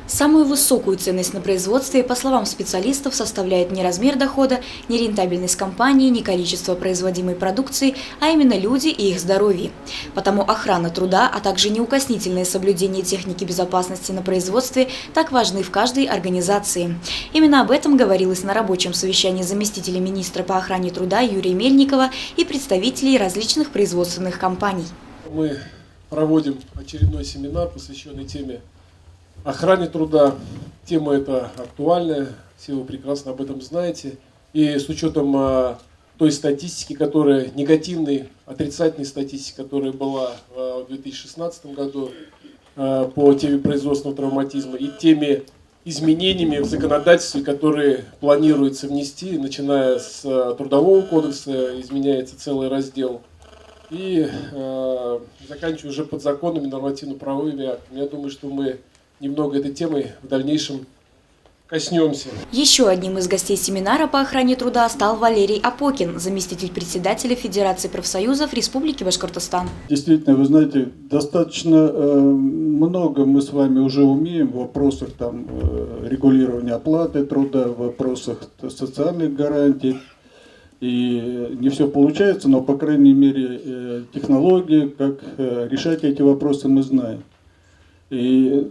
Самую высокую ценность на производстве, по словам специалистов, составляет не размер дохода, не рентабельность компании, не количество производимой продукции, а именно люди и их здоровье. Потому охрана труда, а также неукоснительное соблюдение техники безопасности на производстве так важны в каждой организации. Именно об этом говорилось на рабочем совещании заместителя министра по охране труда Юрия Мельникова и представителей различных производственных компаний. Мы проводим очередной семинар, посвященный теме охране труда. Тема эта актуальная, все вы прекрасно об этом знаете. И с учетом той статистики, которая негативной, отрицательной статистики, которая была в 2016 году по теме производственного травматизма и теми изменениями в законодательстве, которые планируется внести, начиная с Трудового кодекса, изменяется целый раздел, и заканчивая уже подзаконными нормативно-правовыми актами. Я думаю, что мы немного этой темы в дальнейшем коснемся. Еще одним из гостей семинара по охране труда стал Валерий Апокин, заместитель председателя Федерации профсоюзов Республики Башкортостан. Действительно, вы знаете, достаточно много мы с вами уже умеем в вопросах регулирования оплаты труда, в вопросах социальных гарантий. И не все получается, но, по крайней мере, технологии, как решать эти вопросы, мы знаем. И,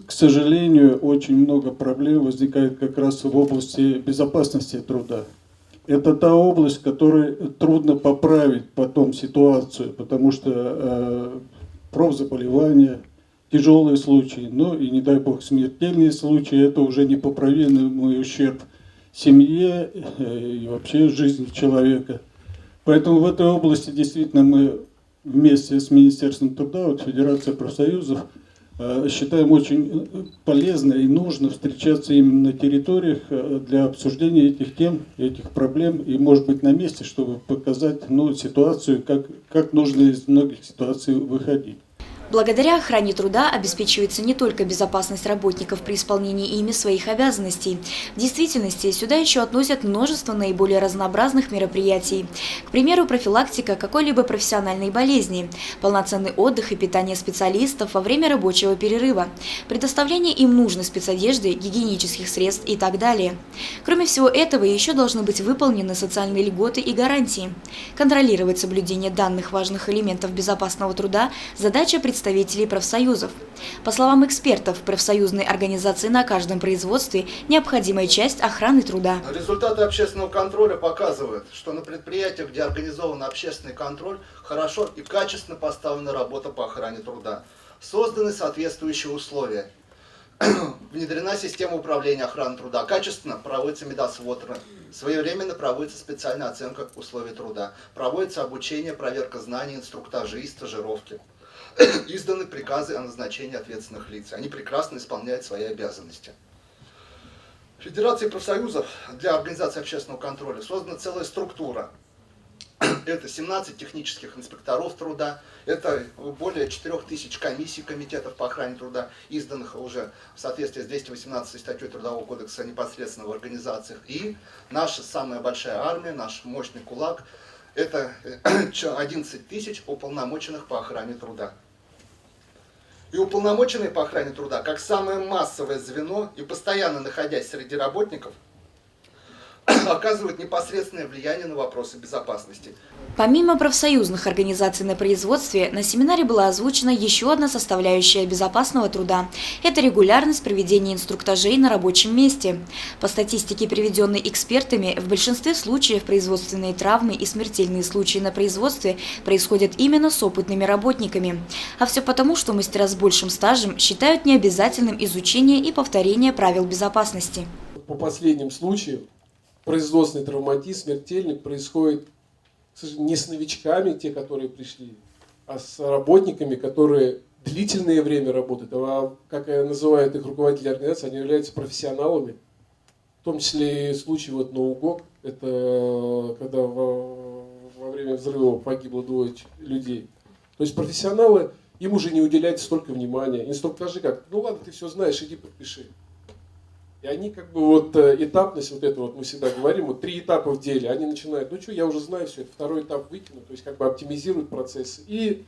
к сожалению, очень много проблем возникает как раз в области безопасности труда. Это та область, в которой трудно поправить потом ситуацию, потому что профзаболевания, тяжелые случаи, ну и, не дай бог, смертельные случаи, это уже непоправимый ущерб семье и вообще жизни человека. Поэтому в этой области действительно мы вместе с Министерством труда, Федерация профсоюзов, считаем очень полезно и нужно встречаться именно на территориях для обсуждения этих тем, этих проблем, и, может быть, на месте, чтобы показать ситуацию, как нужно из многих ситуаций выходить. Благодаря охране труда обеспечивается не только безопасность работников при исполнении ими своих обязанностей. В действительности сюда еще относят множество наиболее разнообразных мероприятий. К примеру, профилактика какой-либо профессиональной болезни, полноценный отдых и питание специалистов во время рабочего перерыва, предоставление им нужной спецодежды, гигиенических средств и так далее. Кроме всего этого, еще должны быть выполнены социальные льготы и гарантии. Контролировать соблюдение данных важных элементов безопасного труда – задача представителей профсоюзов. По словам экспертов, профсоюзные организации на каждом производстве – необходимая часть охраны труда. Результаты общественного контроля показывают, что на предприятиях, где организован общественный контроль, хорошо и качественно поставлена работа по охране труда. Созданы соответствующие условия. Внедрена система управления охраной труда. Качественно проводятся медосмотры. Своевременно проводится специальная оценка условий труда. Проводится обучение, проверка знаний, инструктажи и стажировки. Изданы приказы о назначении ответственных лиц. Они прекрасно исполняют свои обязанности. В Федерации профсоюзов для организации общественного контроля создана целая структура. Это 17 технических инспекторов труда, это более 4000 комиссий, комитетов по охране труда, изданных уже в соответствии с 218 статьей Трудового кодекса непосредственно в организациях. И наша самая большая армия, наш мощный кулак, это 11 тысяч уполномоченных по охране труда. И уполномоченные по охране труда, как самое массовое звено и постоянно находясь среди работников, оказывают непосредственное влияние на вопросы безопасности. Помимо профсоюзных организаций на производстве, на семинаре была озвучена еще одна составляющая безопасного труда – это регулярность проведения инструктажей на рабочем месте. По статистике, приведенной экспертами, в большинстве случаев производственные травмы и смертельные случаи на производстве происходят именно с опытными работниками. А все потому, что мастера с большим стажем считают необязательным изучение и повторение правил безопасности. По последним случаям производственный травматизм смертельный происходит не с новичками, те, которые пришли, а с работниками, которые длительное время работают. А, как называют их руководители организации, они являются профессионалами. В том числе и случай на УГОК, это когда во время взрыва погибло 2 людей. То есть профессионалы, им уже не уделяют столько внимания. Инструктажи как, ну ладно, ты все знаешь, иди подпиши. И они этапность мы всегда говорим, 3 этапа в деле, они начинают, я уже знаю все, это 2-й этап выкину, то есть оптимизируют процесс, и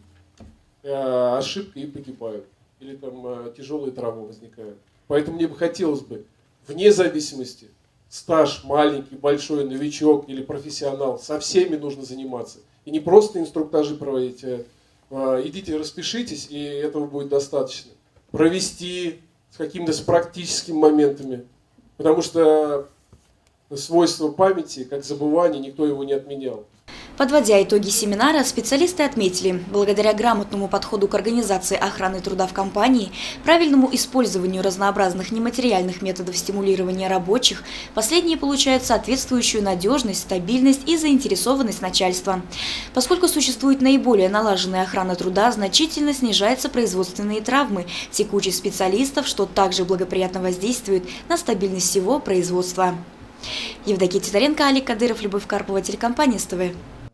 ошибка и погибают. или там тяжелые травмы возникают. Поэтому мне бы хотелось бы, вне зависимости, стаж маленький, большой, новичок или профессионал, со всеми нужно заниматься. И не просто инструктажи проводить, идите распишитесь, и этого будет достаточно. Провести с какими-то практическими моментами, потому что свойство памяти, как забывание, никто его не отменял. Подводя итоги семинара, специалисты отметили, благодаря грамотному подходу к организации охраны труда в компании, правильному использованию разнообразных нематериальных методов стимулирования рабочих, последние получают соответствующую надежность, стабильность и заинтересованность начальства. Поскольку существует наиболее налаженная охрана труда, значительно снижаются производственные травмы текучих специалистов, что также благоприятно воздействует на стабильность всего производства. Евдокия Титаренко, Алик Кадыров, Любовь Карпова, телекомпания СТВ.